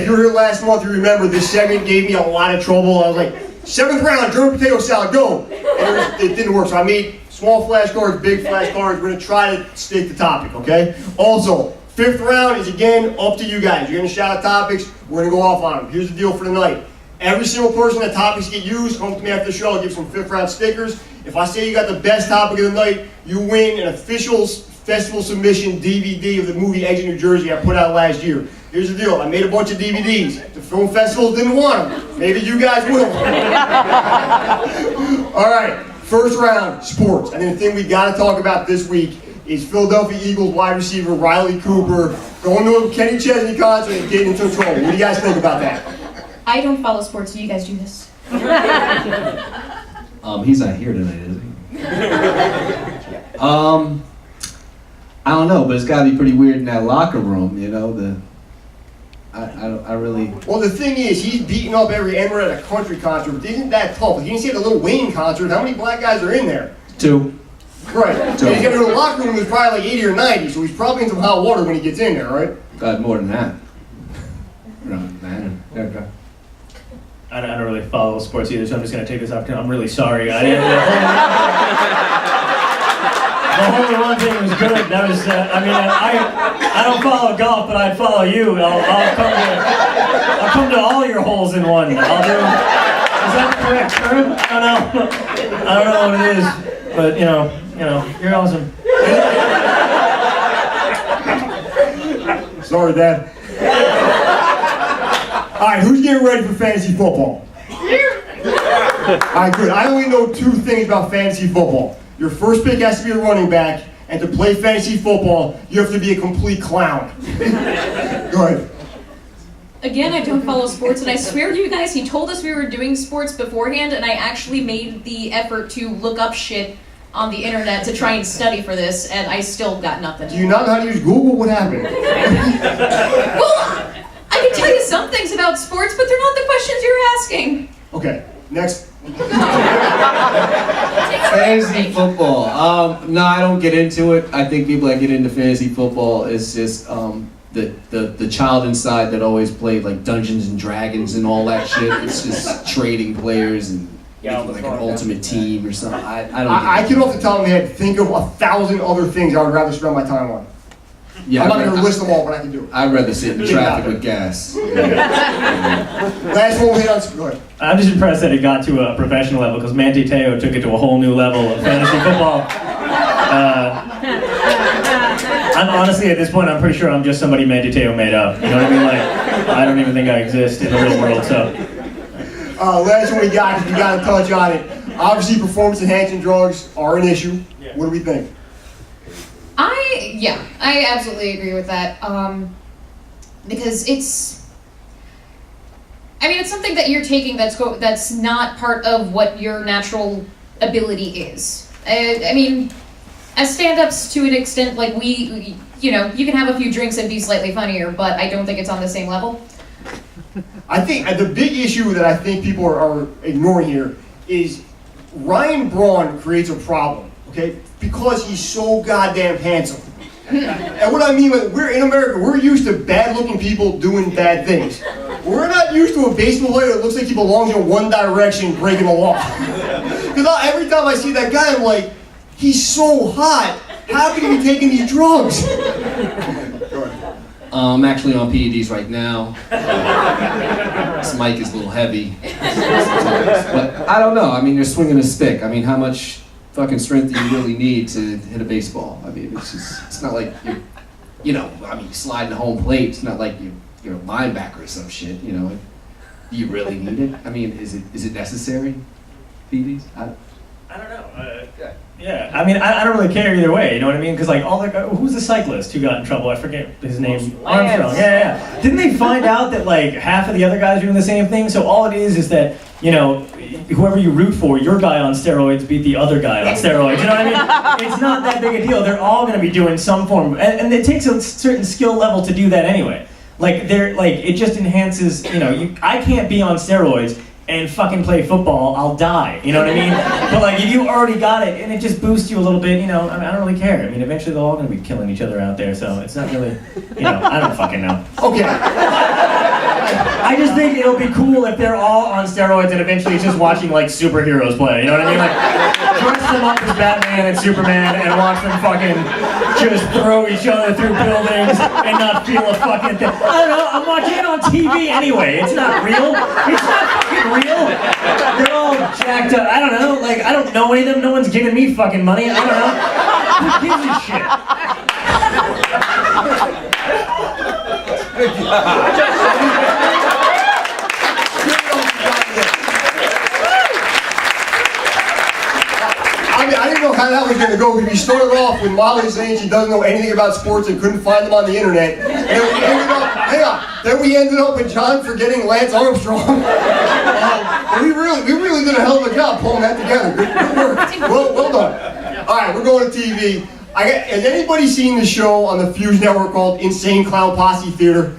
you were here last month, you remember this segment gave me a lot of trouble. I was like, 7th round, German potato salad, go! And it didn't work, so I made small flashcards, big flashcards. We're gonna try to stick the topic, okay? Also, 5th round is again up to you guys. You're gonna shout out topics, we're gonna go off on them. Here's the deal for the night. Every single person that topics get used, come to me after the show, I'll give some 5th round stickers. If I say you got the best topic of the night, you win an official festival submission DVD of the movie Edge of New Jersey I put out last year. Here's the deal, I made a bunch of DVDs. The film festivals didn't want them. Maybe you guys will. All right, 1st round, sports. And then the thing we gotta talk about this week is Philadelphia Eagles wide receiver Riley Cooper going to a Kenny Chesney concert and getting into trouble. What do you guys think about that? I don't follow sports, so you guys do this. He's not here tonight, is he? I don't know, but it's got to be pretty weird in that locker room, you know. I really. Well, the thing is, he's beating up every N-word at a country concert. Isn't that tough? He didn't see the Lil Wayne concert. How many black guys are in there? 2. Right. So he's gonna go to the locker room. There's probably like 80 or 90, so he's probably in some hot water when he gets in there, right? God, more than that. No, man. There we go. I don't really follow sports either, so I'm just going to take this opportunity. I'm really sorry. The home run thing was good. That was, I don't follow golf, but I'd follow you. I'll come to all your holes in one. Is that the correct term? I don't know what it is, but you're awesome. Sorry, Dad. All right, who's getting ready for fantasy football? All right, good. I only know 2 things about fantasy football. Your first pick has to be a running back, and to play fantasy football, you have to be a complete clown. Go ahead. Again, I don't follow sports, and I swear to you guys, he told us we were doing sports beforehand, and I actually made the effort to look up shit on the internet to try and study for this, and I still got nothing. Do you not know how to use Google? What happened? Well, I can tell you some things about sports, but they're not the questions you're asking. Okay, next. Fantasy football. No, I don't get into it. I think people that get into fantasy football is just the child inside that always played like Dungeons and Dragons and all that shit. It's just trading players and making like an ultimate team or something. I can off the top of my head think of 1,000 other things I would rather spend my time on. Yeah, I'm not going to list them all, but I can do it. I'd rather sit in traffic with gas. Last one we'll hit on. Go ahead. I'm just impressed that it got to a professional level because Manti Te'o took it to a whole new level of fantasy football. I'm honestly, at this point, I'm pretty sure I'm just somebody Manti Te'o made up. You know what I mean? Like, I don't even think I exist in the real world, so. Last one we got, because we got to touch on it. Obviously, performance-enhancing drugs are an issue. Yeah. What do we think? I absolutely agree with that. Because it's something that you're taking that's not part of what your natural ability is. As stand-ups to an extent, like you can have a few drinks and be slightly funnier, but I don't think it's on the same level. I think the big issue that I think people are ignoring here is Ryan Braun creates a problem, okay? Because he's so goddamn handsome. And what I mean by we're in America, we're used to bad-looking people doing bad things. We're not used to a baseball player that looks like he belongs in One Direction breaking the law. Because every time I see that guy, I'm like, he's so hot. How can he be taking these drugs? Go ahead. I'm actually on PEDs right now. This mic is a little heavy. But I don't know. I mean, you're swinging a stick. I mean, how much fucking strength do you really need to hit a baseball? I mean, it's not like you're, sliding the home plate. It's not like you're a linebacker or some shit, Do you really need it? I mean, is it necessary? PEDs? I don't know. Yeah, I don't really care either way, you know what I mean? Because who's the cyclist who got in trouble? I forget his name. Armstrong. Yeah. Didn't they find out that half of the other guys are doing the same thing? So all it is that, whoever you root for, your guy on steroids beat the other guy on steroids. You know what I mean? It's not that big a deal. They're all going to be doing some form, and it takes a certain skill level to do that anyway. It just enhances. I can't be on steroids and fucking play football, I'll die. You know what I mean? But if you already got it and it just boosts you a little bit, I don't really care. Eventually they're all gonna be killing each other out there, so it's not really, I don't fucking know. Okay. I just think it'll be cool if they're all on steroids and eventually it's just watching like superheroes play. You know what I mean? Like dress them up as Batman and Superman and watch them fucking just throw each other through buildings and not feel a fucking thing. I don't know. I'm watching it on TV anyway. It's not real. It's not fucking real. They're all jacked up. I don't know. Like I don't know any of them. No one's giving me fucking money. I don't know. Who gives a shit? I didn't know how that was going to go because we started off with Molly saying she doesn't know anything about sports and couldn't find them on the internet. And then we ended up with John forgetting Lance Armstrong. We really did a hell of a job pulling that together. Good work. Well done. All right, we're going to TV. Has anybody seen the show on the Fuse Network called Insane Clown Posse Theater?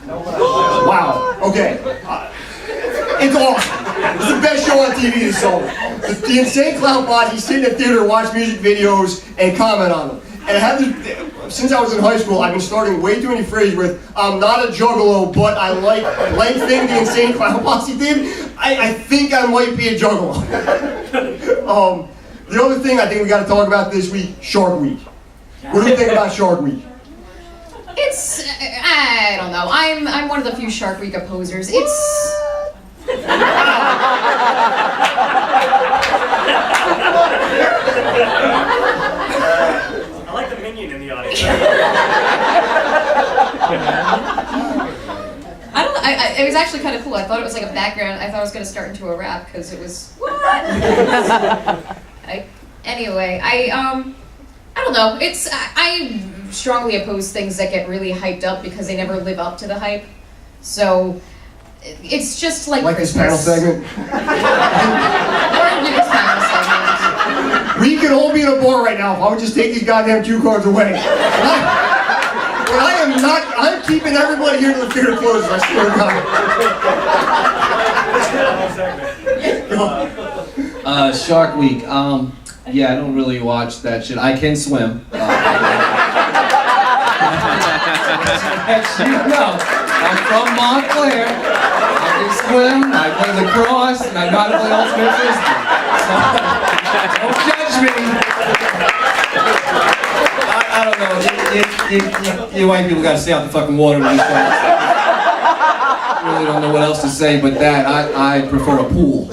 Wow. Okay. It's awesome. It's the best show on TV this summer. The Insane Clown Posse sit in the theater, watch music videos, and comment on them. And I have this, since I was in high school, I've been starting way too many phrases with, I'm not a juggalo, but I like thing the Insane Clown Posse did. I think I might be a juggalo. The other thing I think we got to talk about this week, Shark Week. What do you think about Shark Week? It's, I don't know. I'm one of the few Shark Week opposers. It's. I like the minion in the audience. It was actually kind of cool. I thought it was like a background. I thought I was going to start into a rap because it was what? Anyway, I don't know. I strongly oppose things that get really hyped up because they never live up to the hype. So it's just like this panel segment. We could all be in a bar right now if I would just take these goddamn cue cards away. But I am not. I'm keeping everybody here till the theater closes. I swear to God. Shark Week. Yeah, I don't really watch that shit. I can swim. As you know, I'm from Montclair. I can swim, I play lacrosse, and I know how to play ultimate frisbee. So, don't judge me. I don't know. You white people gotta stay out the fucking water with these guys. Really don't know what else to say, but that I prefer a pool.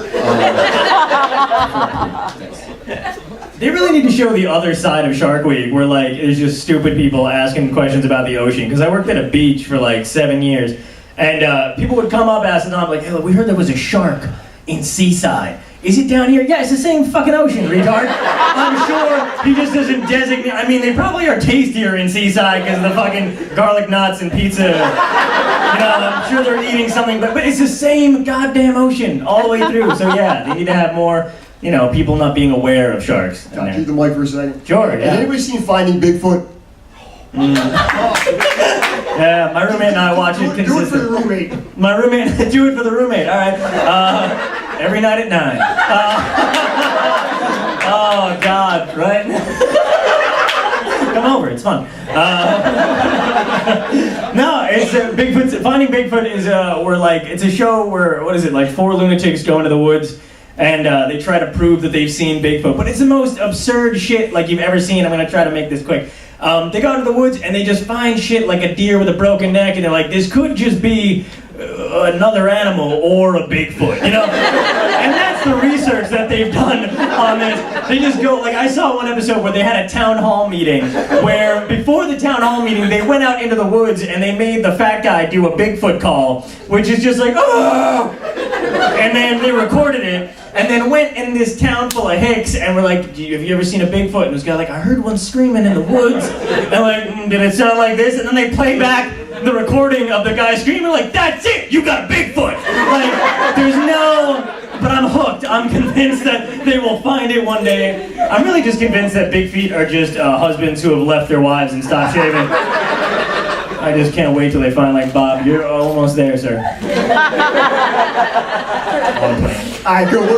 They really need to show the other side of Shark Week, where like it's just stupid people asking questions about the ocean. Because I worked at a beach for like 7 years, and people would come up asking, I'm like, hey, look, we heard there was a shark in Seaside. Is it down here? Yeah, it's the same fucking ocean, retard. I'm sure he just doesn't designate. I mean, they probably are tastier in Seaside because of the fucking garlic nuts and pizza. You know, I'm sure they're eating something, but it's the same goddamn ocean all the way through. So yeah, they need to have more, you know, people not being aware of sharks. Can I keep the mic for a second? Sure, yeah. Has anybody seen Finding Bigfoot? Yeah, my roommate and I watch it consistently. Do it for the roommate. My roommate, do it for the roommate, all right. Every night at 9. Oh, God, right? Come over, it's fun. No, it's Finding Bigfoot is where like it's a show where what is it like 4 lunatics go into the woods and they try to prove that they've seen Bigfoot, but it's the most absurd shit like you've ever seen. I'm gonna try to make this quick. They go into the woods and they just find shit like a deer with a broken neck, and they're like, this could just be another animal or a Bigfoot, you know? And that's the research that they've done on this. They just go, like I saw one episode where they had a town hall meeting where before the town hall meeting they went out into the woods and they made the fat guy do a Bigfoot call, which is just like, oh! And then they recorded it and then went in this town full of hicks and were like, have you ever seen a Bigfoot? And this guy like, I heard one screaming in the woods. And like, did it sound like this? And then they play back the recording of the guy screaming like, that's it, you got a Bigfoot. Like, there's no, but I'm hooked. I'm convinced that they will find it one day. I'm really just convinced that big feet are just husbands who have left their wives and stopped shaving. I just can't wait till they find like, Bob, you're almost there, sir. Alright, good.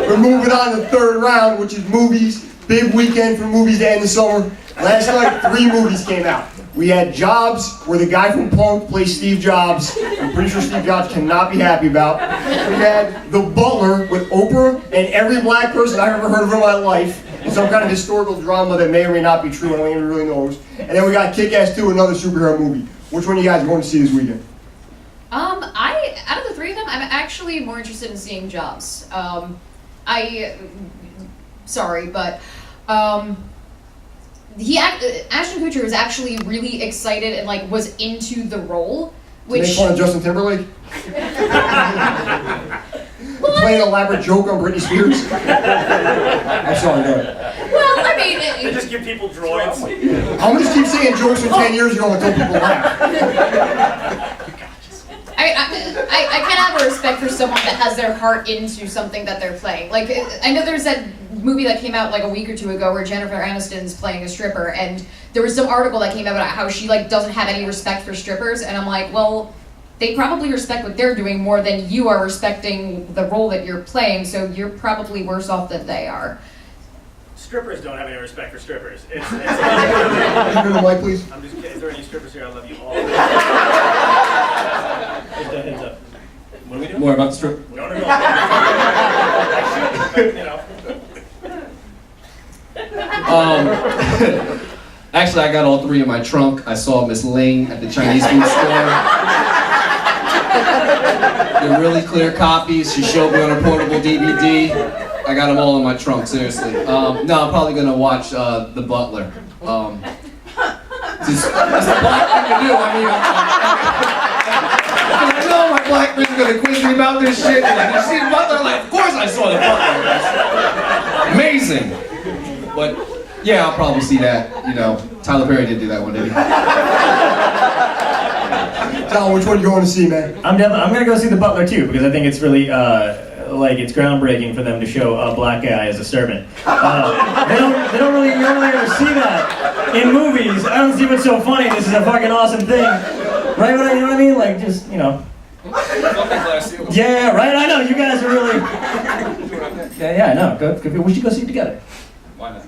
We're moving on to the third round, which is movies. big weekend for movies to end the summer. Last night, 3 movies came out. We had Jobs, where the guy from Punk plays Steve Jobs. I'm pretty sure Steve Jobs cannot be happy about. We had The Butler with Oprah and every black person I've ever heard of in my life. Some kind of historical drama that may or may not be true, I don't even really know. And then we got Kick-Ass 2, another superhero movie. Which one of you guys are going to see this weekend? Out of the 3 of them, I'm actually more interested in seeing Jobs. Sorry, but Ashton Kutcher was actually really excited and like was into the role, which Make fun of Justin Timberlake? Playing an elaborate joke on Britney Spears? I'm sorry, go ahead. well, I mean, They just give people droids. I'm gonna just keep saying jokes from 10 years ago until people laugh. I can have a respect for someone that has their heart into something that they're playing. Like, I know there's that movie that came out like a week or 2 ago where Jennifer Aniston's playing a stripper, and there was some article that came out about how she like doesn't have any respect for strippers, and I'm like, well, they probably respect what they're doing more than you are respecting the role that you're playing, so you're probably worse off than they are. Strippers don't have any respect for strippers. Can you turn the mic, please? I'm just kidding. Is there any strippers here? I love you all. Just a heads up. What are we doing? More about the strip. No. You know. Actually, I got all 3 in my trunk. I saw Miss Ling at the Chinese food store. They're really clear copies. She showed me on a portable DVD. I got them all in my trunk, seriously. No, I'm probably gonna watch The Butler. That's the black thing to do. I mean, I know my black friends are gonna quiz me about this shit. Like, you see The Butler? I'm like, of course I saw The Butler. Amazing. But yeah, I'll probably see that. You know, Tyler Perry did do that one, didn't he? Tyler, which one are you going to see, man? I'm gonna go see The Butler too, because I think it's really like it's groundbreaking for them to show a black guy as a servant. You don't really ever see that in movies. I don't see what's so funny. This is a fucking awesome thing, right? You know what I mean? Like just Yeah, right. I know you guys are really. Yeah, I know. We should go see it together. Why not?